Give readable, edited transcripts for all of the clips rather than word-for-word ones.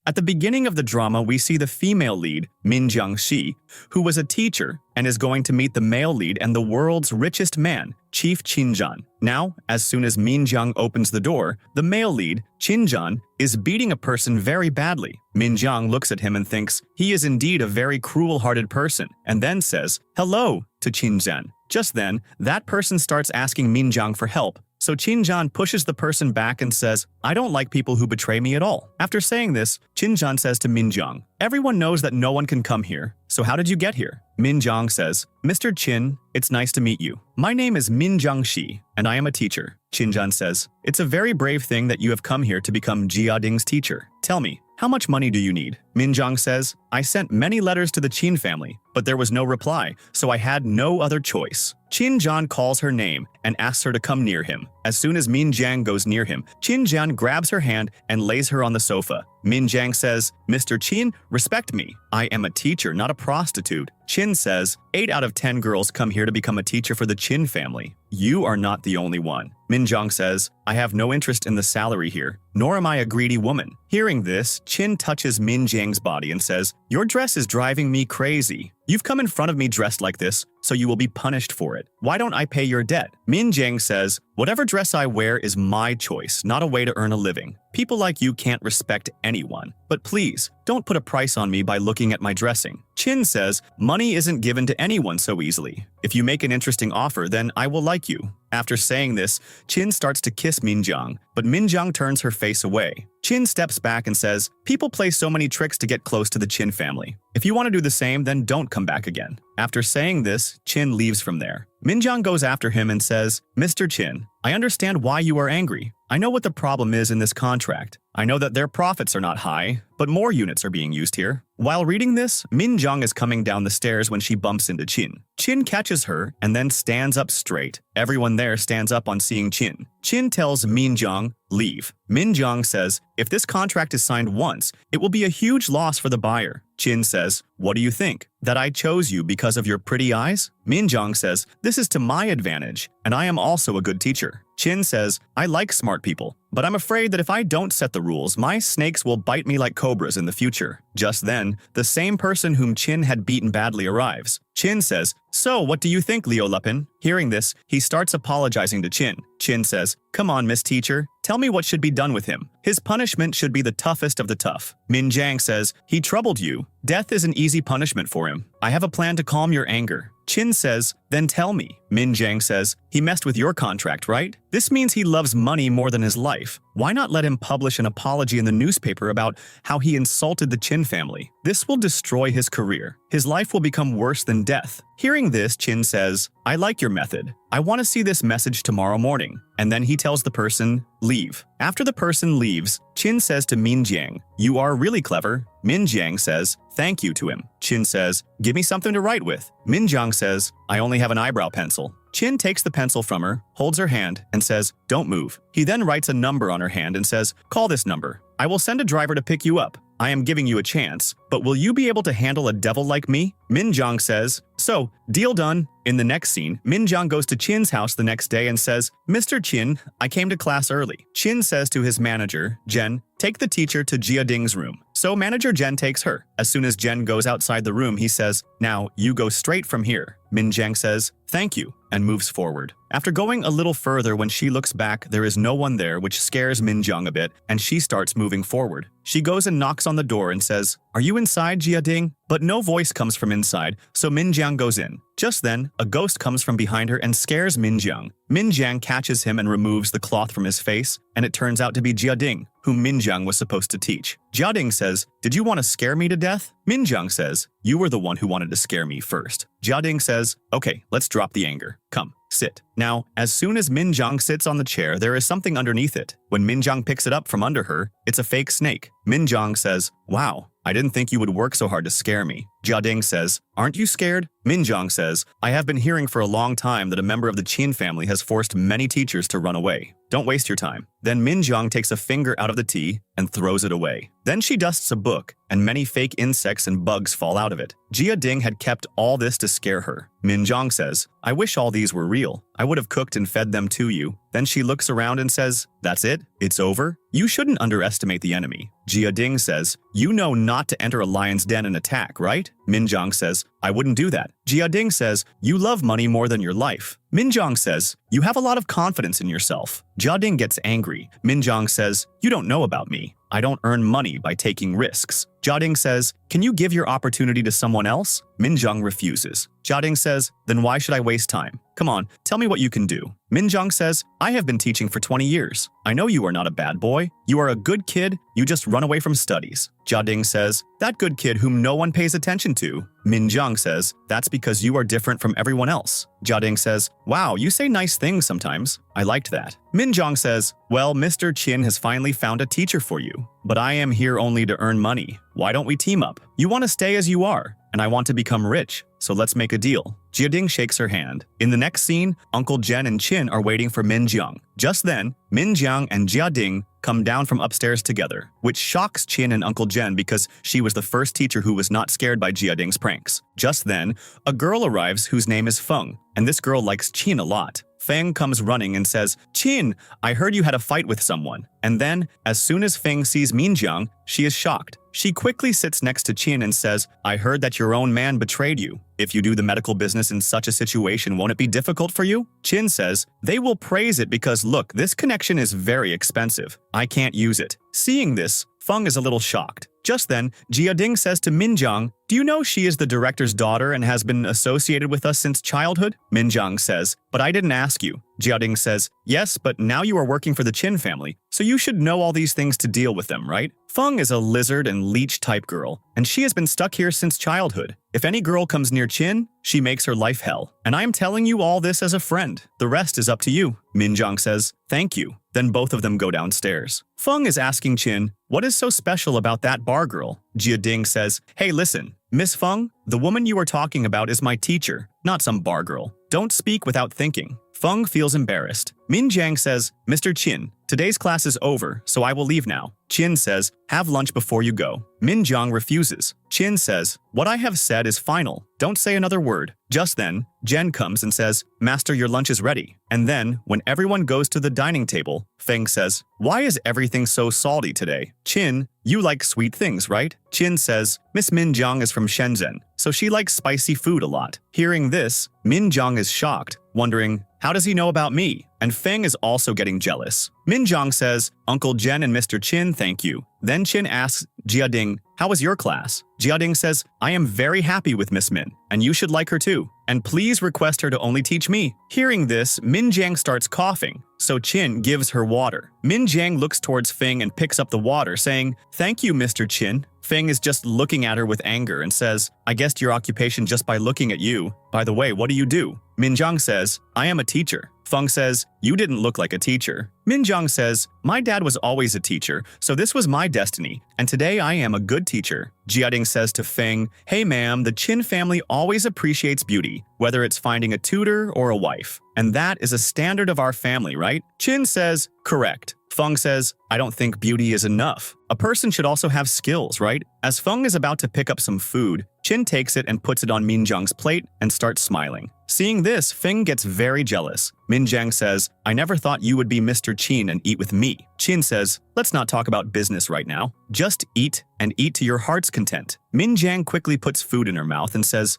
At the beginning of the drama, we see the female lead, Min Jung-shi, who was a teacher and is going to meet the male lead and the world's richest man, Chief Chin-jan. Now, as soon as Min Jung opens the door, the male lead, Chin-jan, is beating a person very badly. Min Jung looks at him and thinks he is indeed a very cruel-hearted person, and then says, "Hello," to Chin-jan. Just then, that person starts asking Min Jung for help, so Chin-jan pushes the person back and says, "I don't like people who betray me at all." After saying this, Chin-jan says to Min Jung, "Everyone knows that no one can come here, so how did you get here?" Min Jung says, "Mr. Chin, it's nice to meet you. My name is Min Jung-shi, and I am a teacher." Chin-jan says, "It's a very brave thing that you have come here to become Jia-ding's teacher. Tell me, how much money do you need?" Min Jung says, "I sent many letters to the Chin family, but there was no reply, so I had no other choice." Chin-jan calls her name and asks her to come near him. As soon as Min Jang goes near him, Chin-jan grabs her hand and lays her on the sofa. Min Jang says, "Mr. Chin, respect me. I am a teacher, not a prostitute." Chin says, 8 out of 10 girls come here to become a teacher for the Chin family. You are not the only one." Min Jung says, "I have no interest in the salary here, nor am I a greedy woman." Hearing this, Chin touches Min Jang's body and says, "Your dress is driving me crazy. You've come in front of me dressed like this, so you will be punished for it. Why don't I pay your debt?" Min Jang says, "Whatever dress I wear is my choice, not a way to earn a living. People like you can't respect anyone. But please, don't put a price on me by looking at my dressing." Chin says, "Money isn't given to anyone so easily. If you make an interesting offer, then I will like you." After saying this, Chin starts to kiss Min Jung, but Min Jung turns her face away. Chin steps back and says, "People play so many tricks to get close to the Chin family. If you want to do the same, then don't come back again." After saying this, Chin leaves from there. Min Jung goes after him and says, "Mr. Chin, I understand why you are angry. I know what the problem is in this contract. I know that their profits are not high, but more units are being used here." While reading this, Min Jung is coming down the stairs when she bumps into Chin. Chin catches her and then stands up straight. Everyone there stands up on seeing Chin. Chin tells Min Jung, "Leave." Min Jung says, "If this contract is signed once, it will be a huge loss for the buyer." Chin says, "What do you think? That I chose you because of your pretty eyes?" Min Jung says, "This is to my advantage, and I am also a good teacher." Chin says, "I like smart people, but I'm afraid that if I don't set the rules, my snakes will bite me like cobras in the future." Just then, the same person whom Chin had beaten badly arrives. Chin says, "So, what do you think, Leo Lupin?" Hearing this, he starts apologizing to Chin. Chin says, "Come on, Miss Teacher, tell me what should be done with him. His punishment should be the toughest of the tough." Min Jang says, "He troubled you. Death is an easy punishment for him. I have a plan to calm your anger." Chin says, "Then tell me." Min Jang says, "He messed with your contract, right? This means he loves money more than his life. Why not let him publish an apology in the newspaper about how he insulted the Chin family? This will destroy his career. His life will become worse than death." Hearing this, Chin says, "I like your method. I want to see this message tomorrow morning." And then he tells the person, "Leave." After the person leaves, Chin says to Min Jang, "You are really clever." Min Jang says, "Thank you" to him. Chin says, "Give me something to write with." Min Jang says, "I only have an eyebrow pencil." Chin takes the pencil from her, holds her hand, and says, "Don't move." He then writes a number on her hand and says, "Call this number. I will send a driver to pick you up. I am giving you a chance, but will you be able to handle a devil like me?" Min Jang says, "So, deal done." In the next scene, Min Jang goes to Chin's house the next day and says, "Mr. Chin, I came to class early." Chin says to his manager, Jen, "Take the teacher to Jia Ding's room." So manager Jen takes her. As soon as Jen goes outside the room, he says, "Now, you go straight from here." Min Jang says, "Thank you," and moves forward. After going a little further, when she looks back, there is no one there, which scares Min Jung a bit, and she starts moving forward. She goes and knocks on the door and says, "Are you inside, Jia Ding?" But no voice comes from inside, so Min Jang goes in. Just then, a ghost comes from behind her and scares Min Jung. Min Jang catches him and removes the cloth from his face, and it turns out to be Jia Ding, whom Min Jung was supposed to teach. Jia Ding says, "Did you want to scare me to death?" Min Jung says, "You were the one who wanted to scare me first." Jia Ding says, "Okay, let's drop the anger. Come, sit." Now, as soon as Min Jung sits on the chair, there is something underneath it. When Min Jung picks it up from under her, it's a fake snake. Min Jung says, "Wow, I didn't think you would work so hard to scare me." Jia Ding says, "Aren't you scared?" Min Jung says, "I have been hearing for a long time that a member of the Chin family has forced many teachers to run away. Don't waste your time." Then Min Jung takes a finger out of the tea and throws it away. Then she dusts a book, and many fake insects and bugs fall out of it. Jia Ding had kept all this to scare her. Min Jung says, "I wish all these were real. I would have cooked and fed them to you." Then she looks around and says, "That's it? It's over? You shouldn't underestimate the enemy." Jiading says, "You know not to enter a lion's den and attack, right?" Minjiang says, "I wouldn't do that." Jiading says, "You love money more than your life." Minjiang says, "You have a lot of confidence in yourself." Jiading gets angry. Minjiang says, "You don't know about me. I don't earn money by taking risks." Jiading says, "Can you give your opportunity to someone else?" Minjiang refuses. Jiading says, "Then why should I waste time? Come on, tell me what you can do." Minjiang says, "I have been teaching for 20 years. I know you are not a bad boy. You are a good kid. You just run away from studies." Jiading says, "That good kid whom no one pays attention to." Minjiang says, "That's because you are different from everyone else." Jiading says, "Wow, you say nice things sometimes. I liked that." Minjiang says, "Well, Mr. Qin has finally found a teacher for you. But I am here only to earn money. Why don't we team up? You want to stay as you are, and I want to become rich. So let's make a deal." Jiading shakes her hand. In the next scene, Uncle Jen and Qin are waiting for Minjiang. Just then, Minjiang and Jiading come down from upstairs together, which shocks Qin and Uncle Jen because she was the first teacher who was not scared by Jiading's pranks. Just then, a girl arrives whose name is Feng, and this girl likes Qin a lot. Feng comes running and says, "Qin, I heard you had a fight with someone." And then, as soon as Feng sees Minjiang, she is shocked. She quickly sits next to Qin and says, "I heard that your own man betrayed you. If you do the medical business in such a situation, won't it be difficult for you?" Qin says, "They will praise it because look, this connection is very expensive. I can't use it." Seeing this, Feng is a little shocked. Just then, Jiading says to Minjiang, "Do you know she is the director's daughter and has been associated with us since childhood?" Minjiang says, "But I didn't ask you." Jiading says, "Yes, but now you are working for the Qin family, so you should know all these things to deal with them, right?" Feng is a lizard and leech type girl, and she has been stuck here since childhood. If any girl comes near Qin, she makes her life hell. And I am telling you all this as a friend. The rest is up to you. Minjiang says, "Thank you." Then both of them go downstairs. Feng is asking Qin, "What is so special about that bar girl?" Jiading says, "Hey, listen, Miss Feng, the woman you are talking about is my teacher, not some bar girl. Don't speak without thinking." Feng feels embarrassed. Minjiang says, "Mr. Qin, today's class is over, so I will leave now." Qin says, "Have lunch before you go." Minjiang refuses. Qin says, "What I have said is final. Don't say another word." Just then, Jen comes and says, "Master, your lunch is ready." And then, when everyone goes to the dining table, Feng says, "Why is everything so salty today?" Qin, "You like sweet things, right?" Qin says, "Miss Minjiang is from Shenzhen, so she likes spicy food a lot." Hearing this, Minjiang is shocked, wondering, how does he know about me? And Feng is also getting jealous. Minjiang says, "Uncle Jen and Mr. Qin, thank you." Then Qin asks Jiading, "How was your class?" Jiading says, "I am very happy with Miss Min, and you should like her too. And please request her to only teach me." Hearing this, Minjiang starts coughing, so Qin gives her water. Minjiang looks towards Feng and picks up the water, saying, "Thank you, Mr. Qin." Feng is just looking at her with anger and says, "I guessed your occupation just by looking at you. By the way, what do you do?" Minjiang says, "I am a teacher." Feng says, "You didn't look like a teacher." Minjiang says, "My dad was always a teacher, so this was my destiny, and today I am a good teacher." Jiading says to Feng, "Hey ma'am, the Qin family always appreciates beauty, whether it's finding a tutor or a wife. And that is a standard of our family, right?" Qin says, "Correct." Feng says, "I don't think beauty is enough. A person should also have skills, right?" As Feng is about to pick up some food, Qin takes it and puts it on Minjiang's plate and starts smiling. Seeing this, Feng gets very jealous. Minjiang says, "I never thought you would be Mr. Qin and eat with me." Qin says, "Let's not talk about business right now. Just eat and eat to your heart's content." Minjiang quickly puts food in her mouth and says,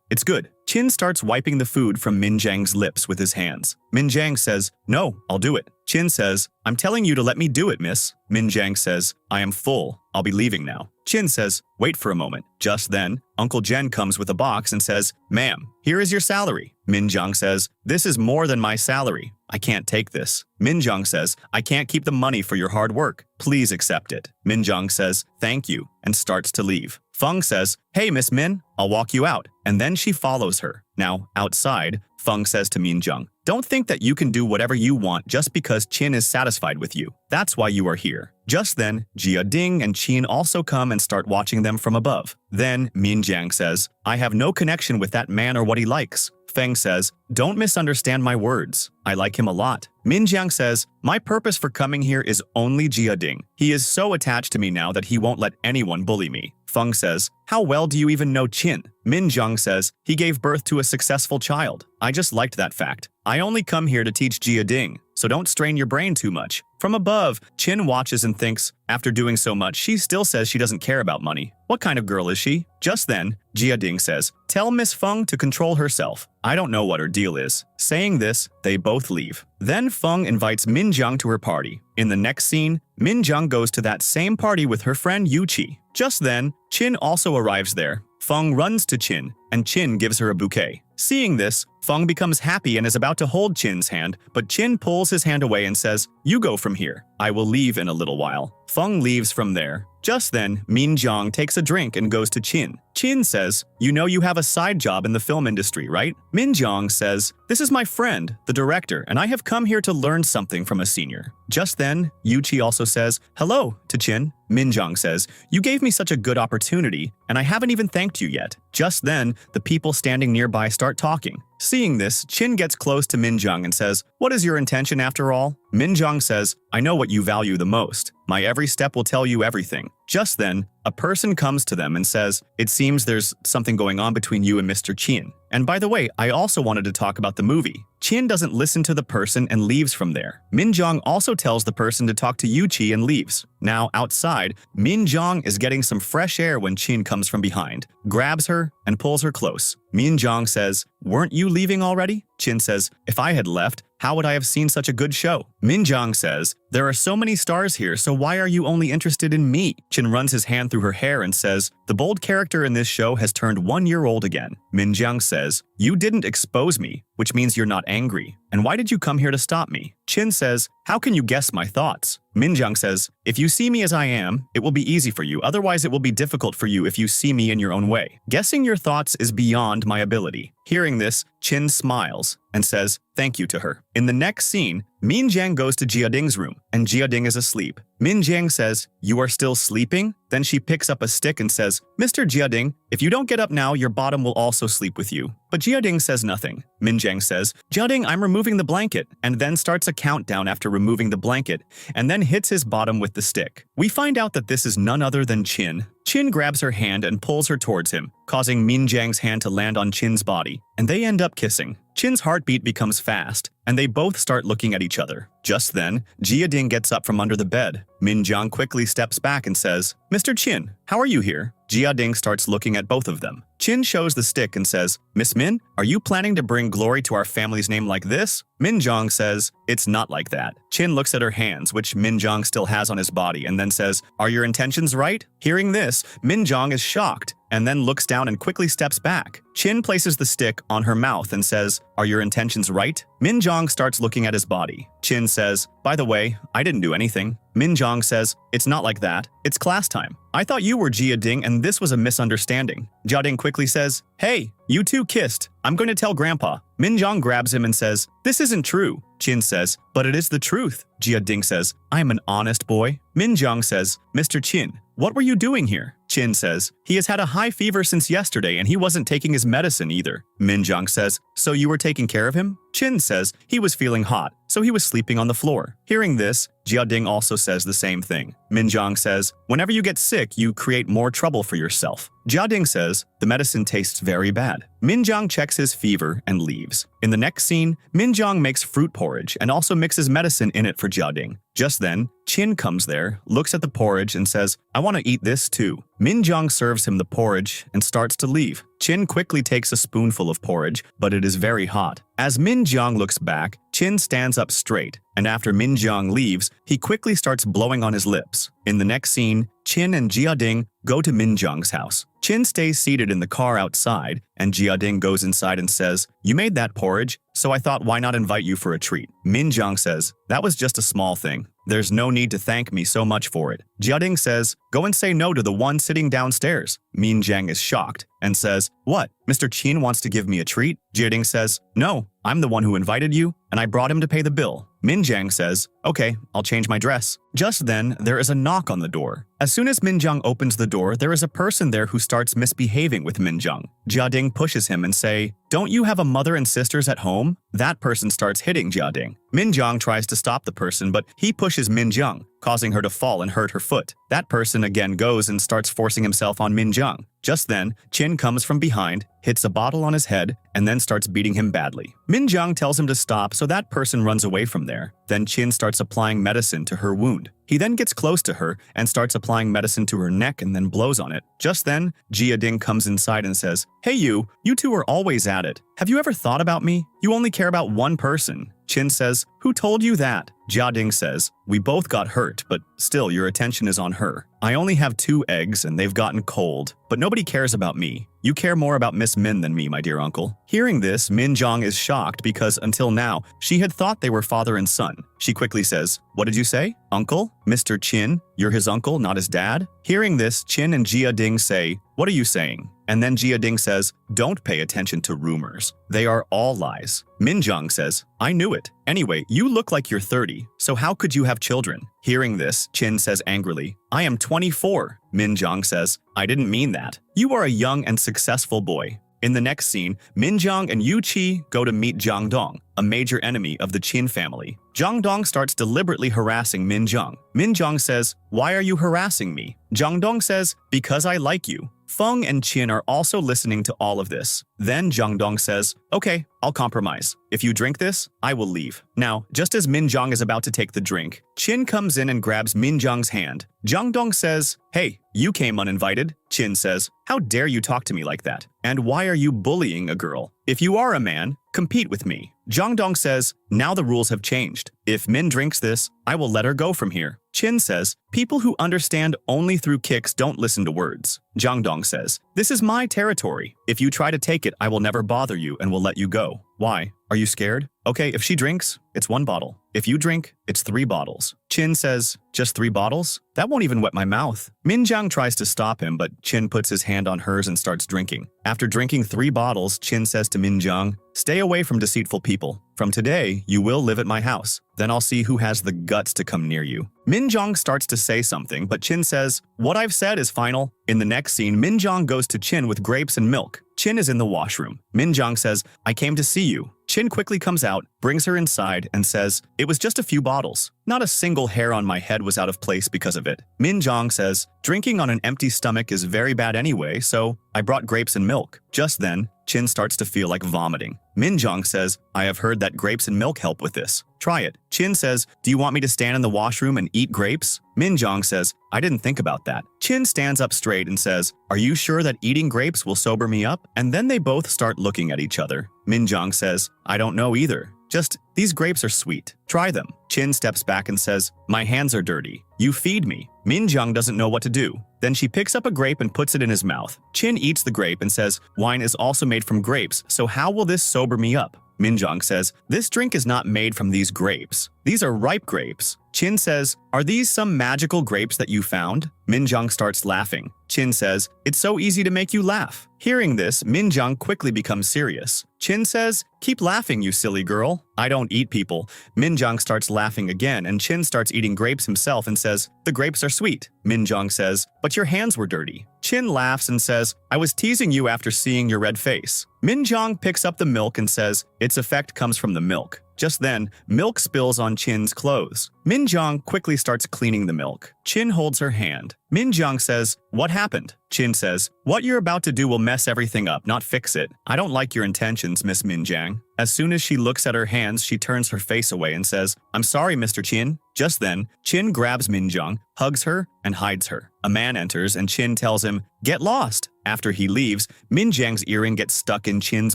It's good." Qin starts wiping the food from Minjiang's lips with his hands. Minjiang says, "No, I'll do it." Qin says, "I'm telling you to let me do it, miss." Minjiang says, "I am full. I'll be leaving now." Qin says, "Wait for a moment." Just then, Uncle Jen comes with a box and says, "Ma'am, here is your salary." Minjiang says, "This is more than my salary. I can't take this." Minjiang says, "I can't keep the money for your hard work. Please accept it." Minjiang says, "Thank you," and starts to leave. Feng says, "Hey, Miss Min, I'll walk you out." And then she follows her. Now, outside, Feng says to Minjiang, "Don't think that you can do whatever you want just because Qin is satisfied with you. That's why you are here." Just then, Jiading and Qin also come and start watching them from above. Then, Minjiang says, "I have no connection with that man or what he likes." Feng says, "Don't misunderstand my words. I like him a lot." Minjiang says, "My purpose for coming here is only Jiading. He is so attached to me now that he won't let anyone bully me." Feng says, "How well do you even know Qin?" Minjiang says, "He gave birth to a successful child. I just liked that fact. I only come here to teach Jiading." so don't strain your brain too much. From above, Chin watches and thinks, after doing so much, she still says she doesn't care about money. What kind of girl is she? Just then, Jiading says, tell Miss Feng to control herself. I don't know what her deal is. Saying this, they both leave. Then Feng invites Minjiang to her party. In the next scene, Minjiang goes to that same party with her friend Yuqi. Just then, Chin also arrives there. Feng runs to Chin, and Chin gives her a bouquet. Seeing this, Feng becomes happy and is about to hold Chin's hand, but Chin pulls his hand away and says, you go from here. I will leave in a little while. Feng leaves from there. Just then, Minjiang takes a drink and goes to Chin. Chin says, you know you have a side job in the film industry, right? Minjiang says, this is my friend, the director, and I have come here to learn something from a senior. Just then, Yuqi also says, hello, to Chin. Minjiang says, you gave me such a good opportunity, and I haven't even thanked you yet. Just then, the people standing nearby start talking. Seeing this, Chin gets close to Minjiang and says, what is your intention after all? Minjiang says, I know what you value the most. My every step will tell you everything. Just then, a person comes to them and says, it seems there's something going on between you and Mr. Chin. And by the way, I also wanted to talk about the movie. Chin doesn't listen to the person and leaves from there. Minjiang also tells the person to talk to Yuqi and leaves. Now, outside, Minjiang is getting some fresh air when Chin comes from behind, grabs her, and pulls her close. Minjiang says, weren't you leaving already? Chin says, if I had left, how would I have seen such a good show? Minjiang says, there are so many stars here, so why are you only interested in me? Chin runs his hand through her hair and says, the bold character in this show has turned 1 year old again. Minjiang says, you didn't expose me, which means you're not angry. And why did you come here to stop me? Chin says, how can you guess my thoughts? Minjiang says, if you see me as I am, it will be easy for you. Otherwise, it will be difficult for you if you see me in your own way. Guessing your thoughts is beyond my ability. Hearing this, Chin smiles and says thank you to her. In the next scene, Minjiang goes to Jiading's room, and Jiading is asleep. Minjiang says, you are still sleeping? Then she picks up a stick and says, Mr. Jiading, if you don't get up now, your bottom will also sleep with you. But Jiading says nothing. Minjiang says, Jiading, I'm removing the blanket, and then starts a countdown after removing the blanket, and then hits his bottom with the stick. We find out that this is none other than Chin. Chin grabs her hand and pulls her towards him, causing Minjiang's hand to land on Chin's body, and they end up kissing. Chin's heartbeat becomes fast, and they both start looking at each other. Just then, Jiading gets up from under the bed. Minjiang quickly steps back and says, Mr. Chin, how are you here? Jiading starts looking at both of them. Chin shows the stick and says, Miss Min, are you planning to bring glory to our family's name like this? Minjiang says, it's not like that. Chin looks at her hands, which Minjiang still has on his body, and then says, are your intentions right? Hearing this, Minjiang is shocked, and then looks down and quickly steps back. Chin places the stick on her mouth and says, are your intentions right? Minjiang starts looking at his body. Chin says, by the way, I didn't do anything. Minjiang says, it's not like that. It's class time. I thought you were Jiading and this was a misunderstanding. Jiading quickly says, hey, you two kissed. I'm going to tell Grandpa. Minjiang grabs him and says, this isn't true. Chin says, but it is the truth. Jiading says, I'm an honest boy. Minjiang says, Mr. Chin, what were you doing here? Chin says, he has had a high fever since yesterday and he wasn't taking his medicine either. Minjiang says, so you were taking care of him? Chin says, he was feeling hot, so he was sleeping on the floor. Hearing this, Jiading also says the same thing. Minjiang says, whenever you get sick, you create more trouble for yourself. Jiading says, the medicine tastes very bad. Minjiang checks his fever and leaves. In the next scene, Minjiang makes fruit porridge and also mixes medicine in it for Jiading. Just then, Chin comes there, looks at the porridge and says, I want to eat this too. Minjiang serves him the porridge and starts to leave. Chin quickly takes a spoonful of porridge, but it is very hot. As Minjiang looks back, Chin stands up straight, and after Minjiang leaves, he quickly starts blowing on his lips. In the next scene, Chin and Jiading go to Minjiang's house. Chin stays seated in the car outside, and Jiading goes inside and says, you made that porridge, so I thought why not invite you for a treat. Minjiang says, that was just a small thing. There's no need to thank me so much for it. Jiading says, go and say no to the one sitting downstairs. Minjiang is shocked and says, what? Mr. Chin wants to give me a treat? Jiading says, no, I'm the one who invited you, and I brought him to pay the bill. Minjiang says, okay, I'll change my dress. Just then, there is a knock on the door. As soon as Minjiang opens the door, there is a person there who starts misbehaving with Minjiang. Jiading pushes him and say, don't you have a mother and sisters at home? That person starts hitting Jiading. Minjiang tries to stop the person, but he pushes Minjiang, causing her to fall and hurt her foot. That person again goes and starts forcing himself on Minjung. Just then, Chin comes from behind, hits a bottle on his head, and then starts beating him badly. Minjung tells him to stop, so that person runs away from there. Then Chin starts applying medicine to her wound. He then gets close to her and starts applying medicine to her neck and then blows on it. Just then, Jia Ding comes inside and says, "Hey you two are always at it. Have you ever thought about me? You only care about one person." Chin says, "Who told you that?" Jia Ding says, "We both got hurt, but still your attention is on her. I only have 2 eggs and they've gotten cold, but nobody cares about me. You care more about Miss Min than me, my dear uncle." Hearing this, Minjung is shocked because until now, she had thought they were father and son. She quickly says, "What did you say? Uncle? Mr. Chin? You're his uncle, not his dad?" Hearing this, Chin and Jia Ding say, "What are you saying?" And then Jia Ding says, "Don't pay attention to rumors. They are all lies." Minjung says, "I knew it. Anyway, you look like you're 30, so how could you have children?" Hearing this, Chin says angrily, "I am 24. Minjung says, "I didn't mean that. You are a young and successful boy." In the next scene, Minjung and Yu Qi go to meet Jiang Dong, a major enemy of the Qin family. Jiang Dong starts deliberately harassing Minjung. Minjung says, "Why are you harassing me?" Jiang Dong says, "Because I like you." Feng and Qin are also listening to all of this. Then Jiang Dong says, "Okay, I'll compromise. If you drink this, I will leave." Now, just as Minjung is about to take the drink, Qin comes in and grabs Minjung's hand. Jiang Dong says, "Hey, you came uninvited." Qin says, "How dare you talk to me like that? And why are you bullying a girl? If you are a man, compete with me." Jiang Dong says, "Now the rules have changed. If Min drinks this, I will let her go from here." Qin says, "People who understand only through kicks don't listen to words." Jiang Dong says, "This is my territory. If you try to take it, I will never bother you and will let you go." "Why? Are you scared?" "Okay, if she drinks, it's 1 bottle. If you drink, it's 3 bottles." Qin says, "Just 3 bottles? That won't even wet my mouth." Minjung tries to stop him, but Qin puts his hand on hers and starts drinking. After drinking 3 bottles, Qin says to Minjung, "Stay away from deceitful people. From today, you will live at my house. Then I'll see who has the guts to come near you." Minjung starts to say something, but Qin says, "What I've said is final." In the next scene, Minjung goes to Qin with grapes and milk. Qin is in the washroom. Minjung says, "I came to see you." Qin quickly comes out, brings her inside, and says, "It was just a few bottles. Not a single hair on my head was out of place because of it." Minjung says, "Drinking on an empty stomach is very bad anyway, so I brought grapes and milk." Just then, Qin starts to feel like vomiting. Minjung says, "I have heard that grapes and milk help with this. Try it." Qin says, "Do you want me to stand in the washroom and eat grapes?" Minjung says, "I didn't think about that." Qin stands up straight and says, "Are you sure that eating grapes will sober me up?" And then they both start looking at each other. Minjung says, "I don't know either. Just, these grapes are sweet. Try them." Qin steps back and says, "My hands are dirty. You feed me." Minjung doesn't know what to do. Then she picks up a grape and puts it in his mouth. Qin eats the grape and says, "Wine is also made from grapes, so how will this sober me up?" Minjung says, "This drink is not made from these grapes. These are ripe grapes." Qin says, "Are these some magical grapes that you found?" Minjung starts laughing. Qin says, "It's so easy to make you laugh." Hearing this, Minjung quickly becomes serious. Qin says, "Keep laughing, you silly girl. I don't eat people." Minjung starts laughing again, and Qin starts eating grapes himself and says, "The grapes are sweet." Minjung says, "But your hands were dirty." Qin laughs and says, "I was teasing you after seeing your red face." Minjung picks up the milk and says, "Its effect comes from the milk." Just then, milk spills on Qin's clothes. Minjung quickly starts cleaning the milk. Qin holds her hand. Minjung says, "What happened?" Qin says, "What you're about to do will mess everything up, not fix it. I don't like your intentions, Miss Minjang." As soon as she looks at her hands, she turns her face away and says, "I'm sorry, Mr. Qin." Just then, Qin grabs Minjung, hugs her, and hides her. A man enters and Qin tells him, "Get lost." After he leaves, Minjang's earring gets stuck in Qin's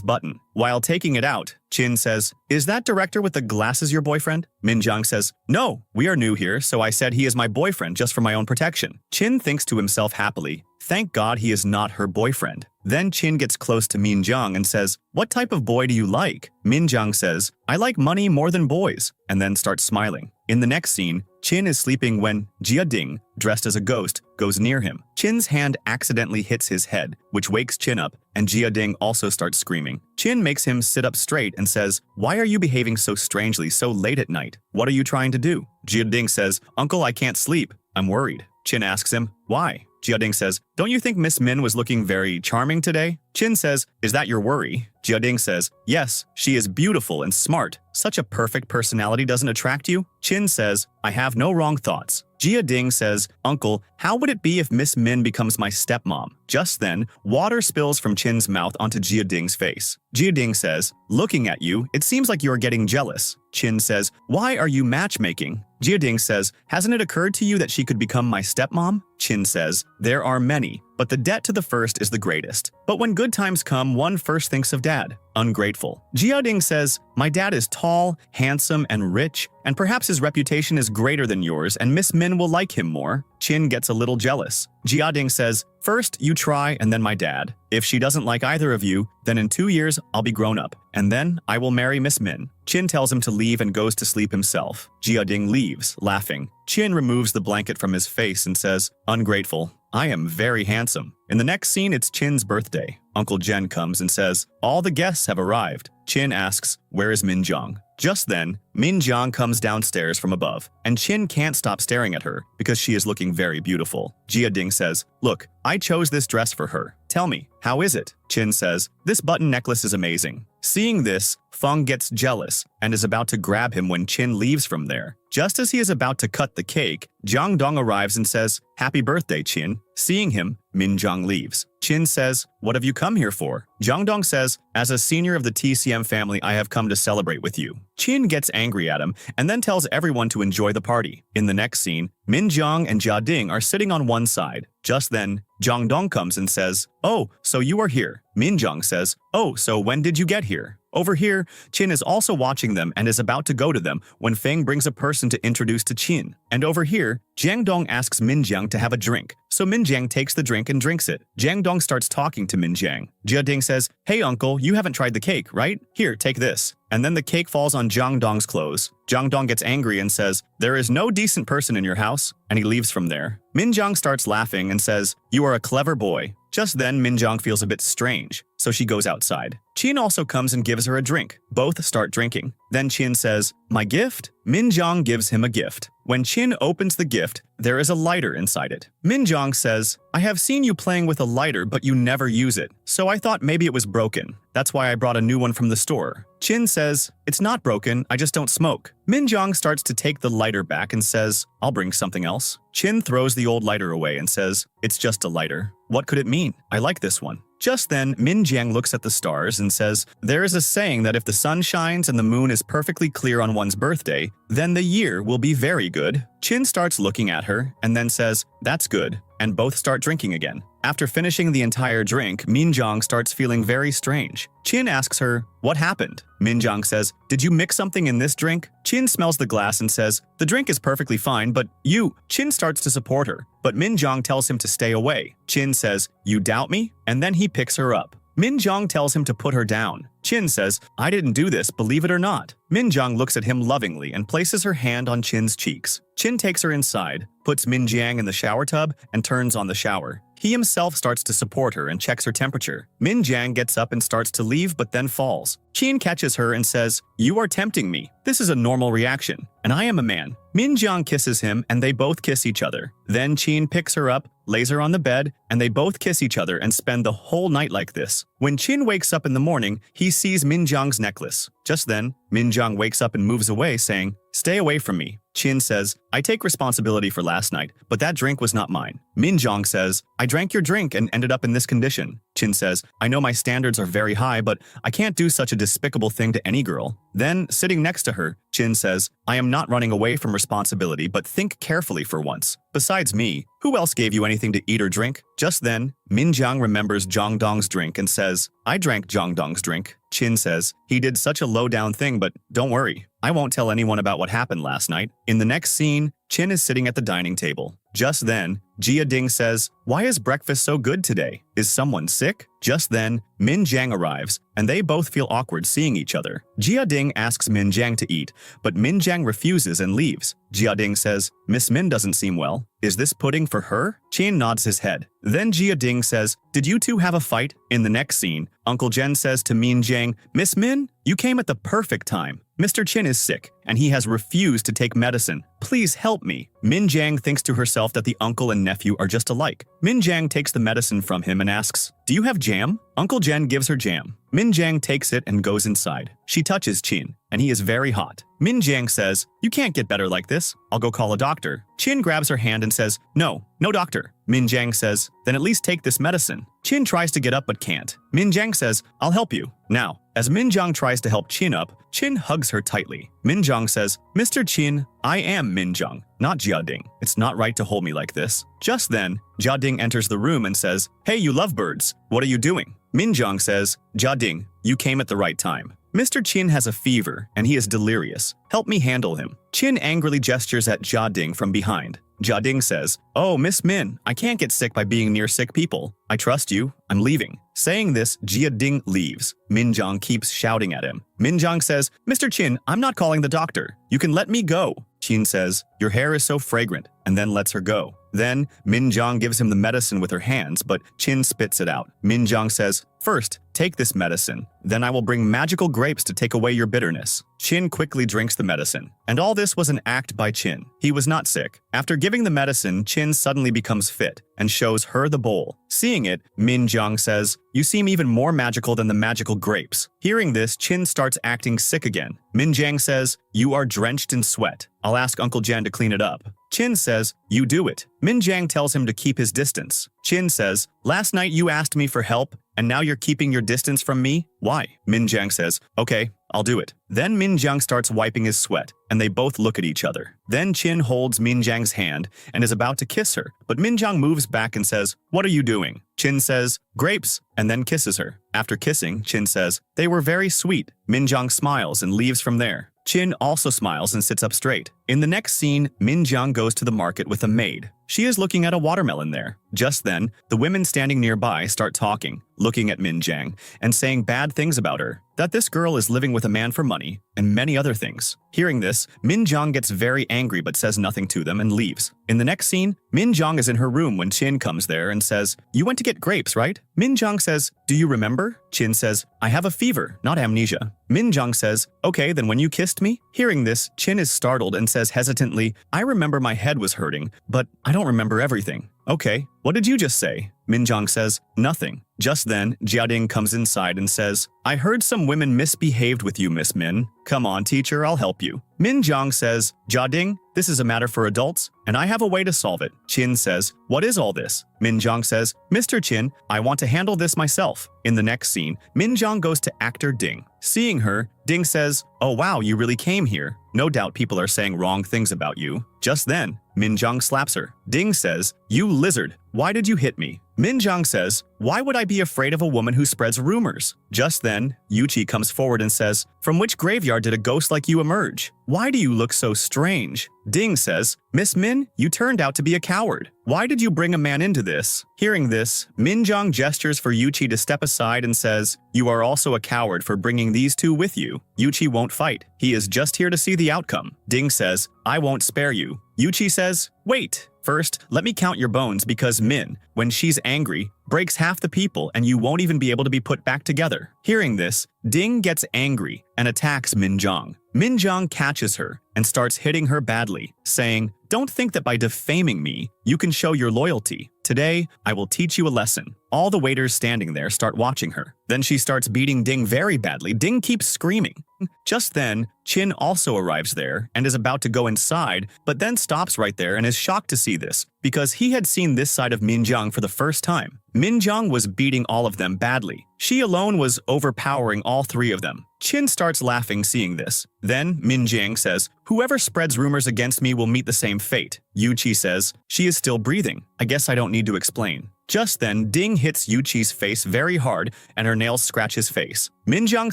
button. While taking it out, Qin says, "Is that director with the glasses your boyfriend?" Minjung says, "No, we are new here, so I said he is my boyfriend just for my own protection." Qin thinks to himself happily, "Thank God he is not her boyfriend." Then Qin gets close to Minjung and says, "What type of boy do you like?" Minjung says, "I like money more than boys," and then starts smiling. In the next scene, Qin is sleeping when Jia Ding, dressed as a ghost, goes near him. Qin's hand accidentally hits his head, which wakes Qin up, and Jia Ding also starts screaming. Qin makes him sit up straight and says, "Why are you behaving so strangely so late at night? What are you trying to do?" Jia Ding says, "Uncle, I can't sleep. I'm worried." Qin asks him, "Why?" Jia Ding says, "Don't you think Miss Min was looking very charming today?" Qin says, "Is that your worry?" Jia Ding says, "Yes, she is beautiful and smart. Such a perfect personality doesn't attract you?" Qin says, "I have no wrong thoughts." Jia Ding says, "Uncle, how would it be if Miss Min becomes my stepmom?" Just then, water spills from Chin's mouth onto Jia Ding's face. Jia Ding says, "Looking at you, it seems like you are getting jealous." Chin says, "Why are you matchmaking?" Jia Ding says, "Hasn't it occurred to you that she could become my stepmom?" Chin says, "There are many, but the debt to the first is the greatest. But when good times come, one first thinks of dad." Ungrateful. Jia Ding says, "My dad is tall, handsome, and rich, and perhaps his reputation is greater than yours and Miss Min will like him more." Chin gets a little jealous. Jia Ding says, "First, you try and then my dad. If she doesn't like either of you, then in 2 years, I'll be grown up, and then I will marry Miss Min." Chin tells him to leave and goes to sleep himself. Jia Ding leaves, laughing. Chin removes the blanket from his face and says, "Ungrateful. I am very handsome." In the next scene, it's Chin's birthday. Uncle Jen comes and says, "All the guests have arrived." Chin asks, "Where is Min Jiang?" Just then, Min Jiang comes downstairs from above, and Chin can't stop staring at her because she is looking very beautiful. Jia Ding says, "Look, I chose this dress for her. Tell me, how is it?" Chin says, "This button necklace is amazing." Seeing this, Feng gets jealous and is about to grab him when Chin leaves from there. Just as he is about to cut the cake, Jiang Dong arrives and says, "Happy birthday, Chin." Seeing him, Min Jiang leaves. Chin says, "What have you come here for?" Jiang Dong says, "As a senior of the TCM family, I have come to celebrate with you." Chin gets angry at him and then tells everyone to enjoy the party. In the next scene, Min Jiang and Jia Ding are sitting on one side. Just then, Jiang Dong comes and says, "Oh, so you are here." Min Jiang says, "Oh, so when did you get here?" Over here, Chin is also watching them and is about to go to them when Feng brings a person to introduce to Chin. And over here, Jiang Dong asks Min Jiang to have a drink. So Min Jiang takes the drink and drinks it. Jiang Dong starts talking to Min Jiang. Jia Ding says, "Hey uncle, you haven't tried the cake, right? Here, take this." And then the cake falls on Jiang Dong's clothes. Jiang Dong gets angry and says, "There is no decent person in your house," and he leaves from there. Min Jiang starts laughing and says, "You are a clever boy." Just then, Min Jiang feels a bit strange, so she goes outside. Chin also comes and gives her a drink. Both start drinking. Then Chin says, "My gift?" Min Jiang gives him a gift. When Chin opens the gift, there is a lighter inside it. Min Jiang says, "I have seen you playing with a lighter, but you never use it, so I thought maybe it was broken. That's why I brought a new one from the store." Chin says, "It's not broken, I just don't smoke." Min Jiang starts to take the lighter back and says, "I'll bring something else." Chin throws the old lighter away and says, "It's just a lighter. What could it mean? I like this one." Just then, Min Jiang looks at the stars and says, "There is a saying that if the sun shines and the moon is perfectly clear on one's birthday, then the year will be very good." Chin starts looking at her and then says, "That's good," and both start drinking again. After finishing the entire drink, Min Jiang starts feeling very strange. Chin asks her, "What happened?" Min Jiang says, "Did you mix something in this drink?" Chin smells the glass and says, "The drink is perfectly fine, but you..." Chin starts to support her, but Min Jiang tells him to stay away. Chin says, "You doubt me?" And then he picks her up. Min Jiang tells him to put her down. Chin says, "I didn't do this, believe it or not." Min Jiang looks at him lovingly and places her hand on Chin's cheeks. Chin takes her inside, puts Min Jiang in the shower tub, and turns on the shower. He himself starts to support her and checks her temperature. Min Jiang gets up and starts to leave but then falls. Chin catches her and says, "You are tempting me. This is a normal reaction, and I am a man." Min Jiang kisses him and they both kiss each other. Then Chin picks her up, lays her on the bed, and they both kiss each other and spend the whole night like this. When Chin wakes up in the morning, he sees Min Jiang's necklace. Just then, Min Jiang wakes up and moves away, saying, "Stay away from me." Chin says, "I take responsibility for last night, but that drink was not mine." Min Jiang says, "I drank your drink and ended up in this condition." Chin says, "I know my standards are very high, but I can't do such a despicable thing to any girl." Then, sitting next to her, Chin says, "I am not running away from responsibility, but think carefully for once. Besides me, who else gave you anything to eat or drink?" Just then, Min Jiang remembers Jiang Dong's drink and says, "I drank Jiang Dong's drink." Chin says, "He did such a low-down thing, but don't worry. I won't tell anyone about what happened last night." In the next scene, Chin is sitting at the dining table. Just then, Jia Ding says, "Why is breakfast so good today? Is someone sick?" Just then, Min Jiang arrives, and they both feel awkward seeing each other. Jia Ding asks Min Jiang to eat, but Min Jiang refuses and leaves. Jia Ding says, "Miss Min doesn't seem well. Is this pudding for her?" Chin nods his head. Then Jia Ding says, "Did you two have a fight?" In the next scene, Uncle Jen says to Min Jiang, "Miss Min, you came at the perfect time. Mr. Chin is sick, and he has refused to take medicine. Please help me. Min Jiang thinks to herself that the uncle and nephew are just alike. Min Jiang takes the medicine from him and asks, "Do you have jam?" Uncle Jen gives her jam. Min Jiang takes it and goes inside. She touches Qin, and he is very hot. Min Jiang says, "You can't get better like this. I'll go call a doctor." Qin grabs her hand and says, "No, no doctor." Min Jiang says, "Then at least take this medicine." Qin tries to get up but can't. Min Jiang says, "I'll help you." Now, as Min Jiang tries to help Qin up, Qin hugs her tightly. Min Jiang says, "Mr. Qin, I am Min Jiang, not Jia Ding. It's not right to hold me like this." Just then, Jia Ding enters the room and says, "Hey, you lovebirds, what are you doing?" Min Jiang says, "Jia Ding, you came at the right time. Mr. Qin has a fever, and he is delirious. Help me handle him." Qin angrily gestures at Jia Ding from behind. Jia Ding says, "Oh, Miss Min, I can't get sick by being near sick people. I trust you. I'm leaving." Saying this, Jia Ding leaves. Min Jiang keeps shouting at him. Min Jiang says, "Mr. Qin, I'm not calling the doctor. You can let me go." Qin says, "Your hair is so fragrant," and then lets her go. Then, Min Jiang gives him the medicine with her hands, but Qin spits it out. Min Jiang says, "First, take this medicine. Then I will bring magical grapes to take away your bitterness." Qin quickly drinks the medicine. And all this was an act by Qin. He was not sick. After giving the medicine, Qin suddenly becomes fit and shows her the bowl. Seeing it, Min Jiang says, "You seem even more magical than the magical grapes." Hearing this, Qin starts acting sick again. Min Jiang says, "You are drenched in sweat. I'll ask Uncle Jen to clean it up." Qin says, "You do it." Min Jiang tells him to keep his distance. Qin says, "Last night you asked me for help, and now you're keeping your distance from me? Why?" Min Jiang says, "Okay, I'll do it." Then Min Jiang starts wiping his sweat, and they both look at each other. Then Qin holds Min Jiang's hand and is about to kiss her, but Min Jiang moves back and says, "What are you doing?" Qin says, "Grapes," and then kisses her. After kissing, Qin says, "They were very sweet." Min Jiang smiles and leaves from there. Qin also smiles and sits up straight. In the next scene, Min Jiang goes to the market with a maid. She is looking at a watermelon there. Just then, the women standing nearby start talking, looking at Min Jiang, and saying bad things about her, that this girl is living with a man for money, and many other things. Hearing this, Min Jiang gets very angry but says nothing to them and leaves. In the next scene, Min Jiang is in her room when Qin comes there and says, "You went to get grapes, right?" Min Jiang says, "Do you remember?" Qin says, "I have a fever, not amnesia." Min Jiang says, "Okay, then when you kissed me?" Hearing this, Qin is startled and says hesitantly, "I remember my head was hurting, but I don't remember everything." "Okay, what did you just say?" Min Jiang says, "Nothing." Just then, Jia Ding comes inside and says, "I heard some women misbehaved with you, Miss Min. Come on, teacher, I'll help you." Min Jiang says, "Jia Ding, this is a matter for adults, and I have a way to solve it." Qin says, "What is all this?" Min Jiang says, "Mr. Qin, I want to handle this myself." In the next scene, Min Jiang goes to actor Ding. Seeing her, Ding says, "Oh wow, you really came here. No doubt people are saying wrong things about you." Just then, Min Jiang slaps her. Ding says, "You lizard, why did you hit me?" Min Jiang says, "Why would I be afraid of a woman who spreads rumors?" Just then, Yuqi comes forward and says, "From which graveyard did a ghost like you emerge? Why do you look so strange?" Ding says, "Miss Min, you turned out to be a coward. Why did you bring a man into this?" Hearing this, Min Jiang gestures for Yuqi to step aside and says, "You are also a coward for bringing these two with you." Yuqi won't fight. He is just here to see the outcome. Ding says, "I won't spare you." Yuqi says, "Wait. First, let me count your bones because Min, when she's angry, breaks half the people and you won't even be able to be put back together." Hearing this, Ding gets angry and attacks Min Jiang. Min Jiang catches her and starts hitting her badly, saying, "Don't think that by defaming me, you can show your loyalty. Today, I will teach you a lesson." All the waiters standing there start watching her. Then she starts beating Ding very badly. Ding keeps screaming. Just then, Qin also arrives there and is about to go inside, but then stops right there and is shocked to see this, because he had seen this side of Min Jiang for the first time. Min Jiang was beating all of them badly. She alone was overpowering all three of them. Qin starts laughing seeing this. Then Min Jiang says, "Whoever spreads rumors against me will meet the same fate." Yuqi says, "She is still breathing. I guess I don't need to explain." Just then, Ding hits Yuqi's face very hard and her nails scratch his face. Min Jiang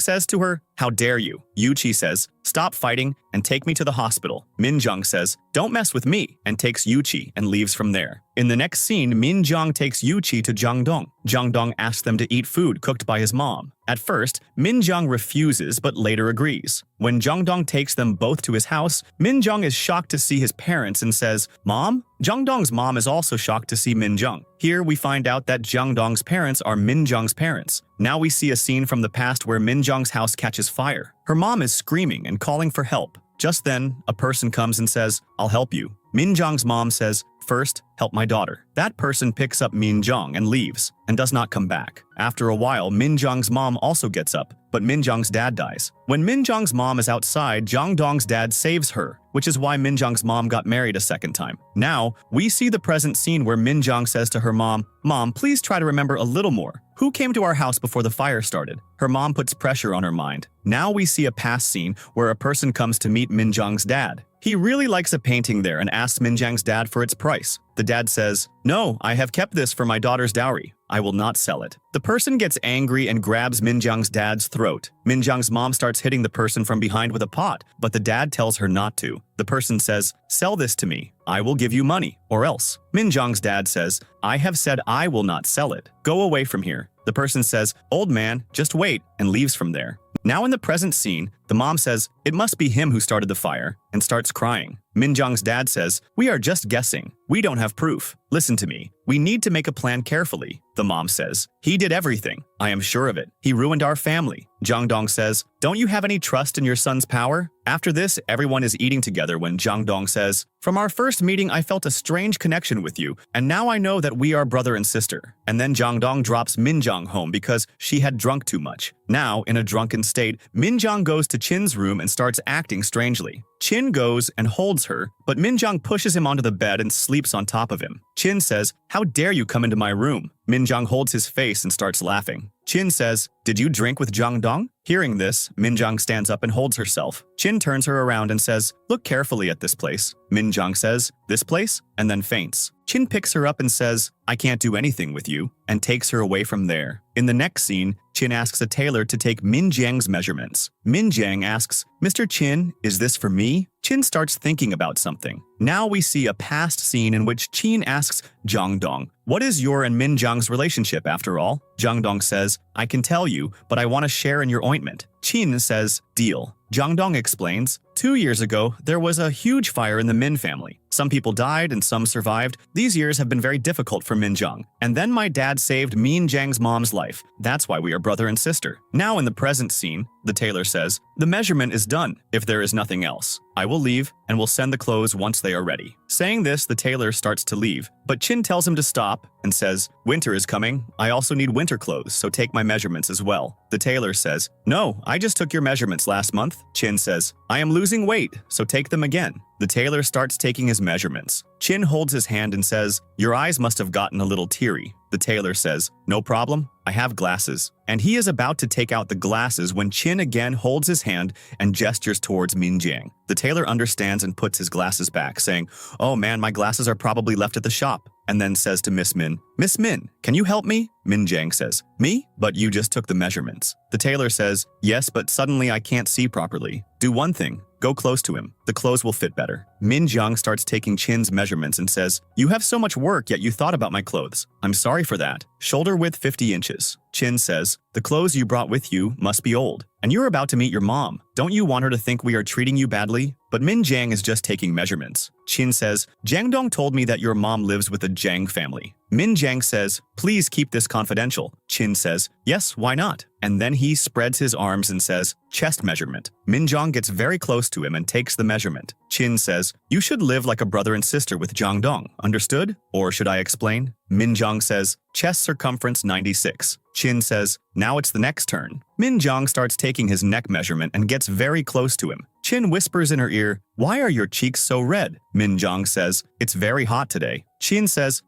says to her, "How dare you?" Yuqi says, "Stop fighting and take me to the hospital." Min Jiang says, "Don't mess with me," and takes Yuqi and leaves from there. In the next scene, Min Jiang takes Yuqi to Jiangdong. Jiangdong asks them to eat food cooked by his mom. At first, Min Jiang refuses but later agrees. When Jiangdong takes them both to his house, Min Jiang is shocked to see his parents and says, "Mom?" Jiangdong's mom is also shocked to see Min Jiang. Here we find out that Jiangdong's parents are Min Jiang's parents. Now we see a scene from the past where Min Jiang's house catches fire. Her mom is screaming and calling for help. Just then, a person comes and says, "I'll help you." Minjong's mom says, "First, help my daughter." That person picks up Minjong and leaves, and does not come back. After a while, Minjong's mom also gets up, but Minjong's dad dies. When Minjong's mom is outside, Jongdong's dad saves her, which is why Minjong's mom got married a second time. Now, we see the present scene where Minjong says to her mom, "Mom, please try to remember a little more. Who came to our house before the fire started?" Her mom puts pressure on her mind. Now we see a past scene where a person comes to meet Minjong's dad. He really likes a painting there and asks Minjong's dad for its price. The dad says, "No, I have kept this for my daughter's dowry. I will not sell it." The person gets angry and grabs Minjong's dad's throat. Minjong's mom starts hitting the person from behind with a pot, but the dad tells her not to. The person says, "Sell this to me. I will give you money, or else." Minjong's dad says, "I have said I will not sell it. Go away from here." The person says, "Old man, just wait," and leaves from there. Now in the present scene, the mom says, "It must be him who started the fire," and starts crying. Minjong's dad says, "We are just guessing. We don't have proof. Listen to me. We need to make a plan carefully." The mom says, "He did everything. I am sure of it. He ruined our family." Jongdong says, "Don't you have any trust in your son's power?" After this, everyone is eating together when Jongdong says, "From our first meeting, I felt a strange connection with you, and now I know that we are brother and sister." And then Jongdong drops Minjong home because she had drunk too much. Now, in a drunken state, Minjong goes to Chin's room and starts acting strangely. Chin goes and holds her, but Minjong pushes him onto the bed and sleeps on top of him. Chin says, "How dare you come into my room?" Minjong holds his face and starts laughing. Chin says, "Did you drink with Jongdong?" Hearing this, Minjong stands up and holds herself. Chin turns her around and says, "Look carefully at this place." Minjong says, "This place?" and then faints. Chin picks her up and says, "I can't do anything with you," and takes her away from there. In the next scene, Chin asks a tailor to take Minjang's measurements. Minjang asks, "Mr. Chin, is this for me?" Chin starts thinking about something. Now we see a past scene in which Chin asks Jongdong, "What is your and Minjang's relationship after all?" Jongdong says, "I can tell you, but I want to share in your ointment." Chin says, "Deal." Jongdong explains, 2 years ago, there was a huge fire in the Min family. Some people died and some survived. These years have been very difficult for Minjong. And then my dad saved Minjang's mom's life. That's why we are brother and sister. Now in the present scene, the tailor says, "The measurement is done. If there is nothing else, I will leave and will send the clothes once they are ready." Saying this, the tailor starts to leave, but Chin tells him to stop and says, "Winter is coming. I also need winter clothes, so take my measurements as well." The tailor says, "No, I just took your measurements last month." Chin says, "I am losing weight, so take them again." The tailor starts taking his measurements. Chin holds his hand and says, "Your eyes must have gotten a little teary." The tailor says, "No problem, I have glasses." And he is about to take out the glasses when Chin again holds his hand and gestures towards Minjang. The tailor understands and puts his glasses back, saying, "Oh man, my glasses are probably left at the shop." And then says to Miss Min, "Miss Min, can you help me?" Minjang says, "Me? But you just took the measurements." The tailor says, "Yes, but suddenly I can't see properly. Do one thing. Go close to him. The clothes will fit better." Minjong starts taking Chin's measurements and says, "You have so much work, yet you thought about my clothes. I'm sorry for that. Shoulder width 50 inches. Chin says, "The clothes you brought with you must be old. And you're about to meet your mom. Don't you want her to think we are treating you badly?" But Minjang is just taking measurements. Chin says, "Jangdong told me that your mom lives with the Jang family." Minjang says, "Please keep this confidential." Chin says, "Yes, why not?" And then he spreads his arms and says, "Chest measurement." Minjong gets very close to him and takes the measurement. Chin says, "You should live like a brother and sister with Jangdong, understood? Or should I explain?" Minjong says, "Chest circumference 96. Chin says, "Now it's the next turn." Minjong starts taking his neck measurement and gets very close to him. Chin whispers in her ear, "Why are your cheeks so red?" Minjong says, "It's very hot today." Chin says,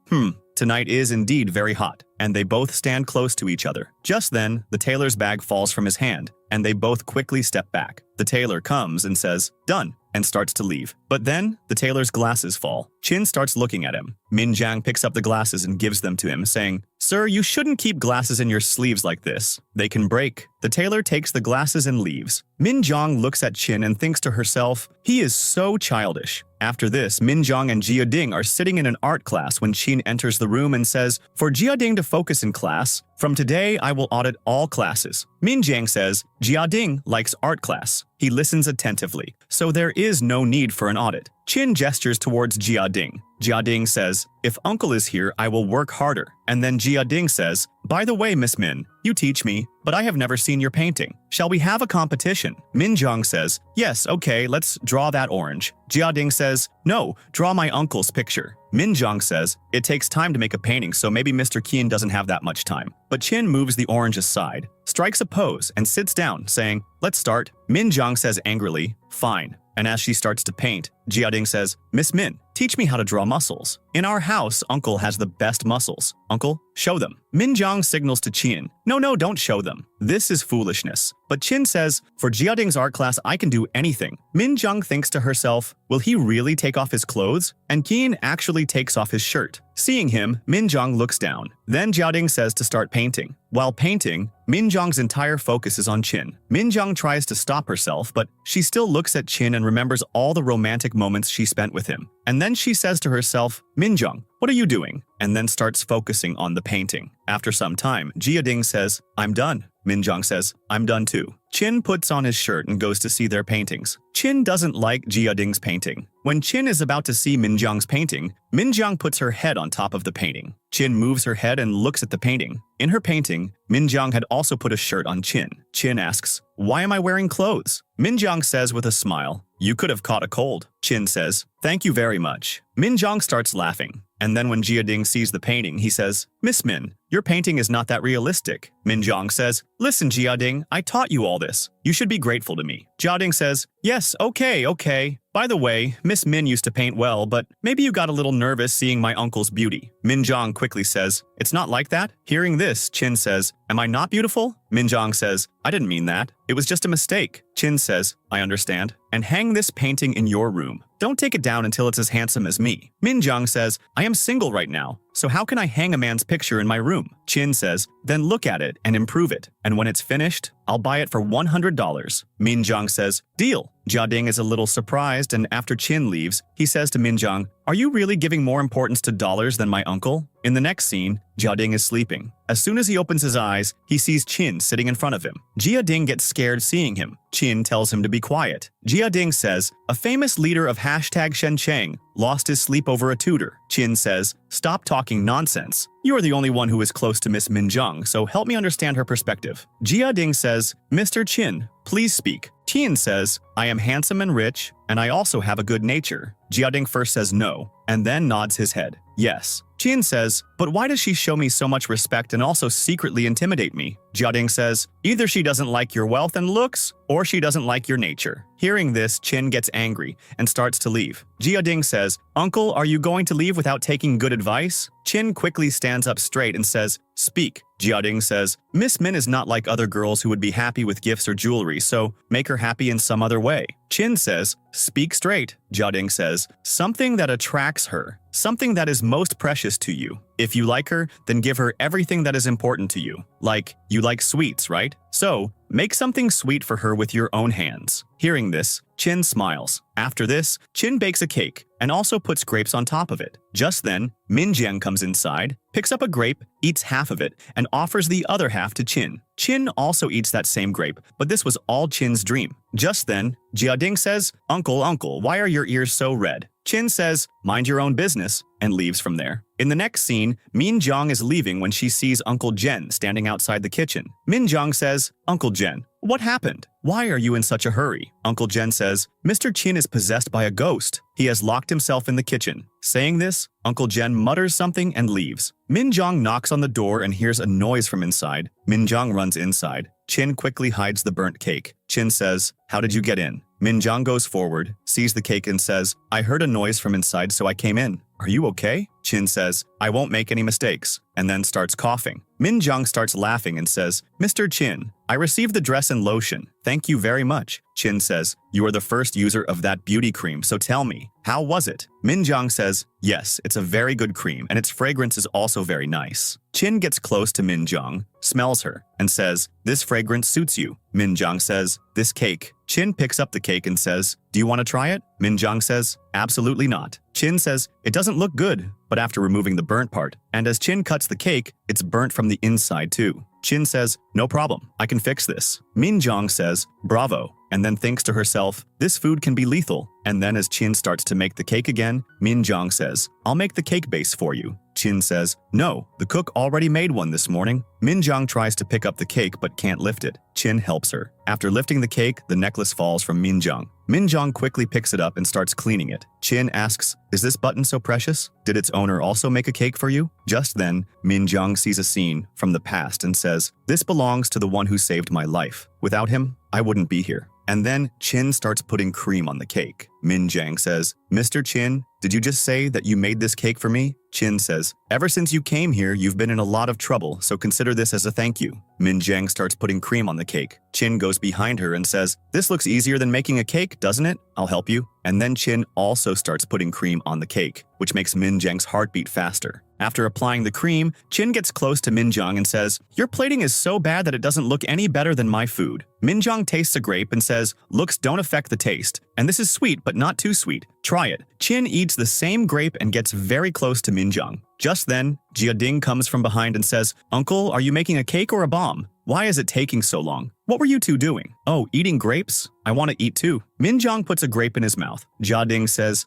Tonight is indeed very hot." And they both stand close to each other. Just then, the tailor's bag falls from his hand, and they both quickly step back. The tailor comes and says, "Done," and starts to leave. But then, the tailor's glasses fall. Chin starts looking at him. Minjang picks up the glasses and gives them to him, saying, "Sir, you shouldn't keep glasses in your sleeves like this. They can break." The tailor takes the glasses and leaves. Minjong looks at Chin and thinks to herself, "He is so childish." After this, Minjong and Jiading are sitting in an art class when Chin enters the room and says, "For Jiading to focus in class, from today I will audit all classes." Minjang says, "Jiading likes art class. He listens attentively, so there is no need for an audit. Chin gestures towards Jiading. Jiading says, if uncle is here, I will work harder. And then Jiading says, by the way, Miss Min, you teach me, but I have never seen your painting. Shall we have a competition? Minjiang says, yes, okay, let's draw that orange. Jiading says, no, draw my uncle's picture. Minjiang says, it takes time to make a painting, so maybe Mr. Qin doesn't have that much time. But Qin moves the orange aside, strikes a pose, and sits down, saying, let's start. Minjiang says angrily, fine. And as she starts to paint, Jiading says, Miss Min, teach me how to draw muscles. In our house, Uncle has the best muscles. Uncle, show them. Minjiang signals to Qin, no, don't show them. This is foolishness. But Qin says, for Jiading's art class, I can do anything. Minjiang thinks to herself, will he really take off his clothes? And Qin actually takes off his shirt. Seeing him, Minjiang looks down. Then Jiading says to start painting. While painting, Minjiang's entire focus is on Qin. Minjiang tries to stop herself, but she still looks at Qin and remembers all the romantic moments she spent with him. And then she says to herself, Minjiang, what are you doing? And then starts focusing on the painting. After some time, Jiading says, I'm done. Minjiang says, I'm done too. Qin puts on his shirt and goes to see their paintings. Qin doesn't like Jiading's painting. When Qin is about to see Minjiang's painting, Minjiang puts her head on top of the painting. Qin moves her head and looks at the painting. In her painting, Minjiang had also put a shirt on Qin. Qin asks, why am I wearing clothes? Minjiang says with a smile, you could have caught a cold. Qin says, thank you very much. Minjiang starts laughing. And then when Jiading sees the painting, he says, Miss Min, your painting is not that realistic. Minjiang says, listen, Jiading, I taught you all this. You should be grateful to me. Jiading says, yes, okay. By the way, Miss Min used to paint well, but maybe you got a little nervous seeing my uncle's beauty. Minjiang quickly says, it's not like that. Hearing this, Qin says, am I not beautiful? Minjiang says, I didn't mean that. It was just a mistake. Qin says, I understand. And hang this painting in your room. Don't take it down until it's as handsome as me. Minjiang says, I am single right now, so how can I hang a man's picture in my room? Qin says, then look at it and improve it. And when it's finished, I'll buy it for $100. Minjiang says, deal. Jiading is a little surprised, and after Qin leaves, he says to Minjiang, are you really giving more importance to dollars than my uncle? In the next scene, Jiading is sleeping. As soon as he opens his eyes, he sees Qin sitting in front of him. Jiading gets scared seeing him. Qin tells him to be quiet. Jiading says, a famous leader of #Shencheng lost his sleep over a tutor. Qin says, stop talking nonsense. You are the only one who is close to Miss Minjiang, so help me understand her perspective. Jiading says, Mr. Qin, please speak. Qin says, I am handsome and rich, and I also have a good nature. Jiading first says no, and then nods his head. Yes. Qin says, but why does she show me so much respect and also secretly intimidate me? Jiading says, either she doesn't like your wealth and looks, or she doesn't like your nature. Hearing this, Qin gets angry and starts to leave. Jiading says, Uncle, are you going to leave without taking good advice? Qin quickly stands up straight and says, speak. Jiading says, Miss Min is not like other girls who would be happy with gifts or jewelry, so make her happy in some other way. Qin says, speak straight. Jiading says, something that attracts her, something that is most precious to you. If you like her, then give her everything that is important to you. Like, you like sweets, right? So, make something sweet for her with your own hands. Hearing this, Qin smiles. After this, Qin bakes a cake and also puts grapes on top of it. Just then, Minjiang comes inside, picks up a grape, eats half of it, and offers the other half to Qin. Qin also eats that same grape, but this was all Qin's dream. Just then, Jiading says, Uncle, why are your ears so red? Qin says, mind your own business, and leaves from there. In the next scene, Minjiang is leaving when she sees Uncle Zhen standing outside the kitchen. Minjiang says, Uncle Zhen, what happened? Why are you in such a hurry? Uncle Zhen says, Mr. Qin is possessed by a ghost. He has locked himself in the kitchen. Saying this, Uncle Zhen mutters something and leaves. Minjiang knocks on the door and hears a noise from inside. Minjiang runs inside. Qin quickly hides the burnt cake. Qin says, how did you get in? Minjiang goes forward, sees the cake and says, I heard a noise from inside, so I came in. Are you okay? Qin says, I won't make any mistakes, and then starts coughing. Minjiang starts laughing and says, Mr. Qin, I received the dress and lotion. Thank you very much. Qin says, you are the first user of that beauty cream, so tell me, how was it? Minjiang says, yes, it's a very good cream, and its fragrance is also very nice. Qin gets close to Minjiang, smells her, and says, this fragrance suits you. Minjiang says, this cake. Qin picks up the cake and says, do you want to try it? Minjiang says, absolutely not. Qin says, it doesn't look good, but after removing the burnt part, and as Qin cuts the cake, it's burnt from the inside too. Qin says, no problem, I can fix this. Minjiang says, bravo. and then thinks to herself, this food can be lethal. And then as Chin starts to make the cake again, Min Jong says, I'll make the cake base for you. Chin says, no, the cook already made one this morning. Min Jong tries to pick up the cake but can't lift it. Chin helps her. After lifting the cake, the necklace falls from Min Jong. Min Jong quickly picks it up and starts cleaning it. Chin asks, is this button so precious? Did its owner also make a cake for you? Just then, Min Jong sees a scene from the past and says, this belongs to the one who saved my life. Without him, I wouldn't be here. And then Chin starts putting cream on the cake. Min Jang says, Mr. Chin, did you just say that you made this cake for me? Chin says, ever since you came here, you've been in a lot of trouble, so consider this as a thank you. Min Jang starts putting cream on the cake. Chin goes behind her and says, this looks easier than making a cake, doesn't it? I'll help you. And then Chin also starts putting cream on the cake, which makes Min Jang's heart beat faster. After applying the cream, Chin gets close to Min Jong and says, your plating is so bad that it doesn't look any better than my food. Min Jong tastes a grape and says, looks don't affect the taste. And this is sweet, but not too sweet. Try it. Chin eats the same grape and gets very close to Min Jong. Just then, Jia Ding comes from behind and says, Uncle, are you making a cake or a bomb? Why is it taking so long? What were you two doing? Oh, eating grapes? I want to eat too. Min Jong puts a grape in his mouth. Jia Ding says,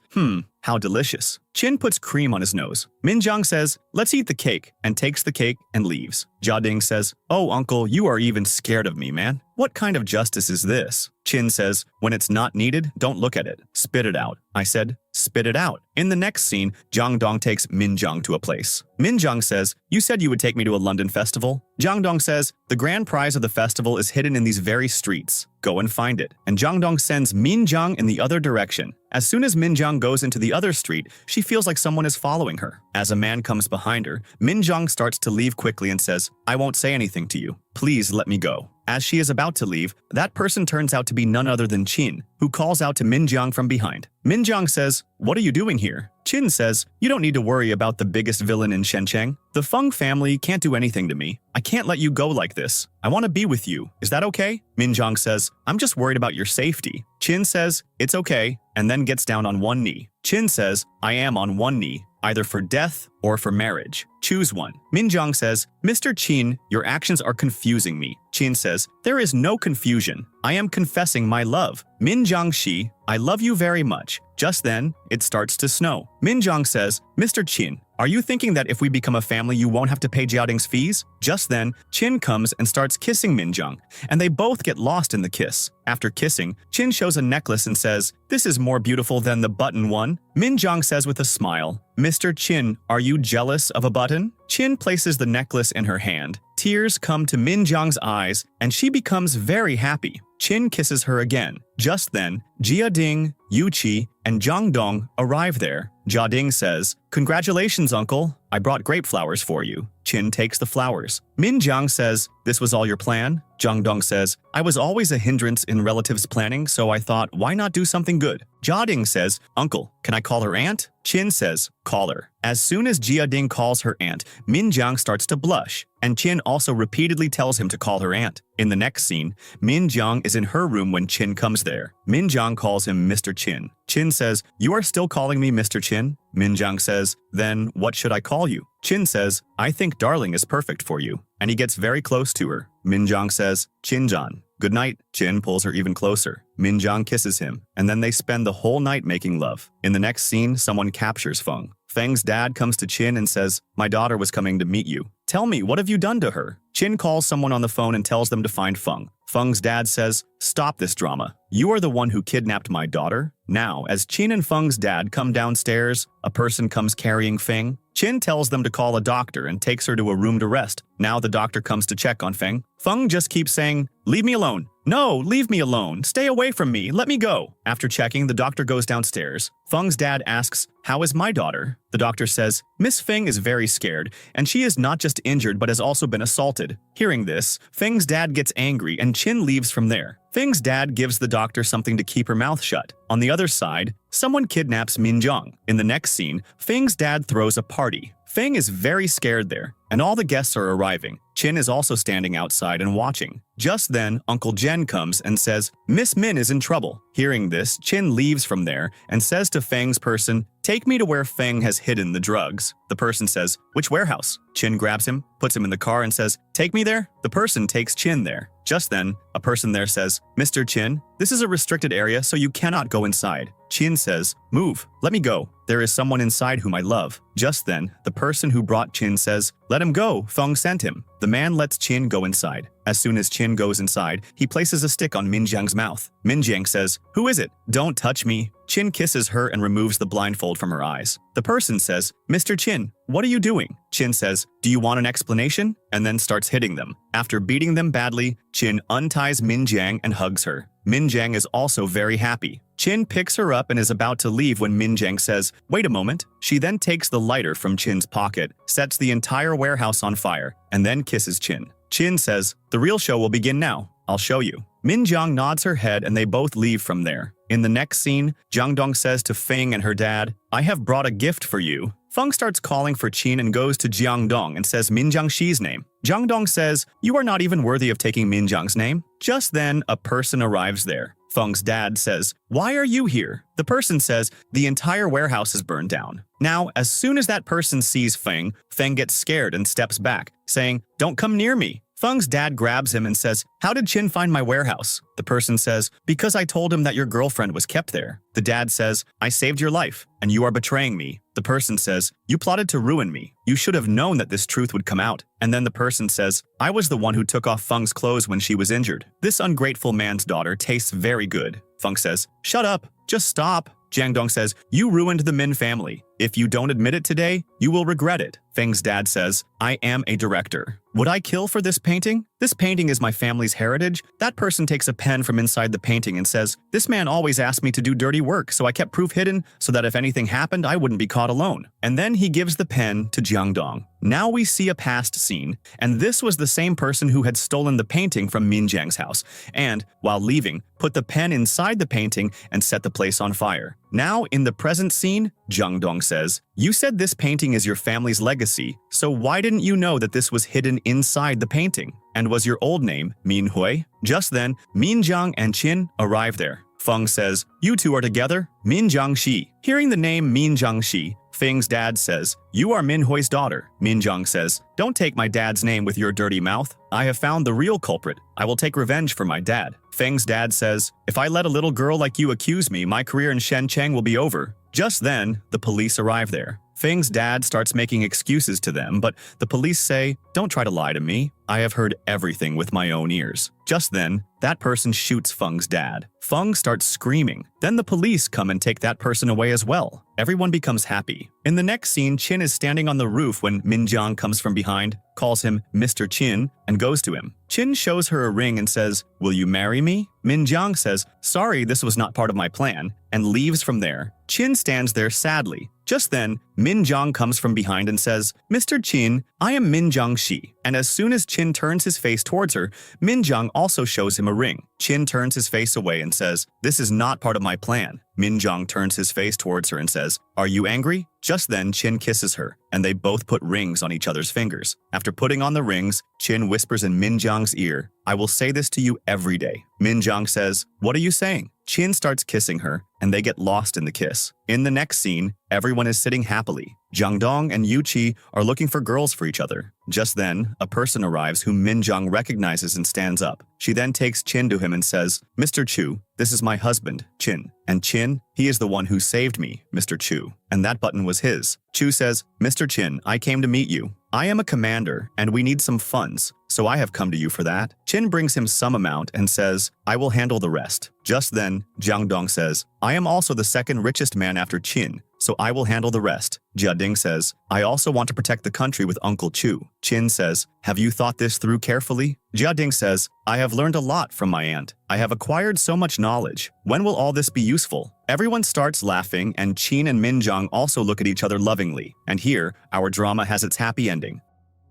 how delicious. Chin puts cream on his nose. Min Jong says, let's eat the cake, and takes the cake and leaves. Jia Ding says, oh, uncle, you are even scared of me, man. What kind of justice is this? Chin says, when it's not needed, don't look at it. Spit it out. I said, spit it out. In the next scene, Jang Dong takes Min Jong to a place. Min Jong says, you said you would take me to a London festival? Jang Dong says, the grand prize of the festival is hidden in these very streets. Go and find it. And Jang Dong sends Min Jong in the other direction. As soon as Min Jong goes into the other street, she feels like someone is following her. As a man comes behind her, Min Jong starts to leave quickly and says, I won't say anything to you. Please let me go. As she is about to leave, that person turns out to be none other than Chin, who calls out to Min Jong from behind. Min Jong says, what are you doing here? Chin says, you don't need to worry about the biggest villain in Shencheng. The Feng family can't do anything to me. I can't let you go like this. I want to be with you. Is that okay? Min Jong says, I'm just worried about your safety. Chin says, it's okay, and then gets down on one knee. Chin says, I am on one knee, either for death or for marriage. Choose one. Min Jong says, Mr. Chin, your actions are confusing me. Chin says, there is no confusion. I am confessing my love. Min Jong Shi, I love you very much. Just then, it starts to snow. Min Jong says, Mr. Chin, are you thinking that if we become a family you won't have to pay Jiaoding's fees? Just then, Chin comes and starts kissing Min Jong, and they both get lost in the kiss. After kissing, Chin shows a necklace and says, this is more beautiful than the button one. Min Jong says with a smile, Mr. Chin, are you jealous of a button? Chin places the necklace in her hand. Tears come to Min Jong's eyes, and she becomes very happy. Chin kisses her again. Just then, Jia Ding, Yu Qi, and Zhang Dong arrive there. Jia Ding says, congratulations, uncle. I brought grape flowers for you. Chin takes the flowers. Min Jiang says, this was all your plan? Zhang Dong says, I was always a hindrance in relatives planning, so I thought, why not do something good? Jia Ding says, uncle, can I call her aunt? Chin says, call her. As soon as Jia Ding calls her aunt, Min Jiang starts to blush, and Chin also repeatedly tells him to call her aunt. In the next scene, Min Jiang is in her room when Chin comes there. Min Jiang calls him Mr. Chin. Chin says, you are still calling me Mr. Chin? Min Jiang says, then what should I call you? Chin says, I think darling is perfect for you. And he gets very close to her. Min Jiang says, Chin-jan. Good night. Chin pulls her even closer. Min Jiang kisses him, and then they spend the whole night making love. In the next scene, someone captures Feng. Feng's dad comes to Chin and says, my daughter was coming to meet you. Tell me, what have you done to her? Chin calls someone on the phone and tells them to find Feng. Feng's dad says, stop this drama. You are the one who kidnapped my daughter. Now, as Chin and Feng's dad come downstairs, a person comes carrying Feng. Chin tells them to call a doctor and takes her to a room to rest. Now the doctor comes to check on Feng. Feng just keeps saying, leave me alone. No, leave me alone. Stay away from me. Let me go. After checking, the doctor goes downstairs. Feng's dad asks, how is my daughter? The doctor says, Miss Feng is very scared, and she is not just injured but has also been assaulted. Hearing this, Feng's dad gets angry and Chin leaves from there. Feng's dad gives the doctor something to keep her mouth shut. On the other side, someone kidnaps Min Jong. In the next scene, Feng's dad throws a party. Feng is very scared there, and all the guests are arriving. Chin is also standing outside and watching. Just then, Uncle Jen comes and says, Miss Min is in trouble. Hearing this, Chin leaves from there and says to Feng's person, take me to where Feng has hidden the drugs. The person says, which warehouse? Chin grabs him, puts him in the car and says, take me there. The person takes Chin there. Just then, a person there says, Mr. Chin, this is a restricted area, so you cannot go inside. Chin says, move, let me go. There is someone inside whom I love. Just then, the person who brought Chin says, let him go, Feng sent him. The man lets Chin go inside. As soon as Chin goes inside, he places a stick on Minjiang's mouth. Minjiang says, who is it? Don't touch me. Chin kisses her and removes the blindfold from her eyes. The person says, Mr. Chin, what are you doing? Chin says, do you want an explanation? And then starts hitting them. After beating them badly, Chin unties Minjiang and hugs her. Minjiang is also very happy. Chin picks her up and is about to leave when Minjiang says, wait a moment. She then takes the lighter from Chin's pocket, sets the entire warehouse on fire, and then kisses Chin. Chin says, the real show will begin now. I'll show you. Minjiang nods her head and they both leave from there. In the next scene, Jiangdong says to Feng and her dad, I have brought a gift for you. Feng starts calling for Chin and goes to Jiangdong and says Minjiangxi's name. Jiangdong says, you are not even worthy of taking Minjiang's name. Just then, a person arrives there. Feng's dad says, why are you here? The person says, the entire warehouse is burned down. Now, as soon as that person sees Feng, Feng gets scared and steps back, saying, don't come near me. Feng's dad grabs him and says, how did Chin find my warehouse? The person says, because I told him that your girlfriend was kept there. The dad says, I saved your life, and you are betraying me. The person says, you plotted to ruin me. You should have known that this truth would come out. And then the person says, I was the one who took off Feng's clothes when she was injured. This ungrateful man's daughter tastes very good. Feng says, shut up, just stop. Jiangdong says, you ruined the Min family. If you don't admit it today, you will regret it. Feng's dad says, I am a director. Would I kill for this painting? This painting is my family's heritage. That person takes a pen from inside the painting and says, this man always asked me to do dirty work, so I kept proof hidden so that if anything happened, I wouldn't be caught alone. And then he gives the pen to Jiangdong. Now we see a past scene, and this was the same person who had stolen the painting from Minjiang's house, and, while leaving, put the pen inside the painting and set the place on fire. Now, in the present scene, Jiangdong says, you said this painting is your family's legacy, so why didn't you know that this was hidden inside the painting? And was your old name Min Hui? Just then, Minjiang and Chin arrive there. Feng says, you two are together? Minjiangxi. Hearing the name Minjiangxi, Feng's dad says, you are Min Hui's daughter. Minjiang says, don't take my dad's name with your dirty mouth. I have found the real culprit. I will take revenge for my dad. Feng's dad says, if I let a little girl like you accuse me, my career in Shenzhen will be over. Just then, the police arrive there. Feng's dad starts making excuses to them, but the police say, don't try to lie to me. I have heard everything with my own ears. Just then, that person shoots Feng's dad. Feng starts screaming. Then the police come and take that person away as well. Everyone becomes happy. In the next scene, Chin is standing on the roof when Minjiang comes from behind, calls him Mr. Chin, and goes to him. Chin shows her a ring and says, will you marry me? Minjiang says, sorry, this was not part of my plan, and leaves from there. Chin stands there sadly. Just then, Minjiang comes from behind and says, Mr. Chin, I am Minjiangxi. And as soon as Chin turns his face towards her, Minjiang also shows him a ring. Chin turns his face away and says, this is not part of my plan. Minjiang turns his face towards her and says, are you angry? Just then, Chin kisses her, and they both put rings on each other's fingers. After putting on the rings, Chin whispers in Minjiang's ear, I will say this to you every day. Minjiang says, what are you saying? Chin starts kissing her, and they get lost in the kiss. In the next scene, everyone is sitting happily. Jiangdong and Yuqi are looking for girls for each other. Just then, a person arrives whom Minjiang recognizes and stands up. She then takes Chin to him and says, Mr. Chu, this is my husband, Chin. And Chin, he is the one who saved me, Mr. Chu. And that button was his. Chu says, Mr. Chin, I came to meet you. I am a commander, and we need some funds, so I have come to you for that. Chin brings him some amount and says, I will handle the rest. Just then, Jiangdong says, I am also the second richest man after Chin, so I will handle the rest. Jiading says, I also want to protect the country with Uncle Chu. Chin says, have you thought this through carefully? Jiading says, I have learned a lot from my aunt. I have acquired so much knowledge. When will all this be useful? Everyone starts laughing, and Chin and Minjiang also look at each other lovingly. And here, our drama has its happy ending.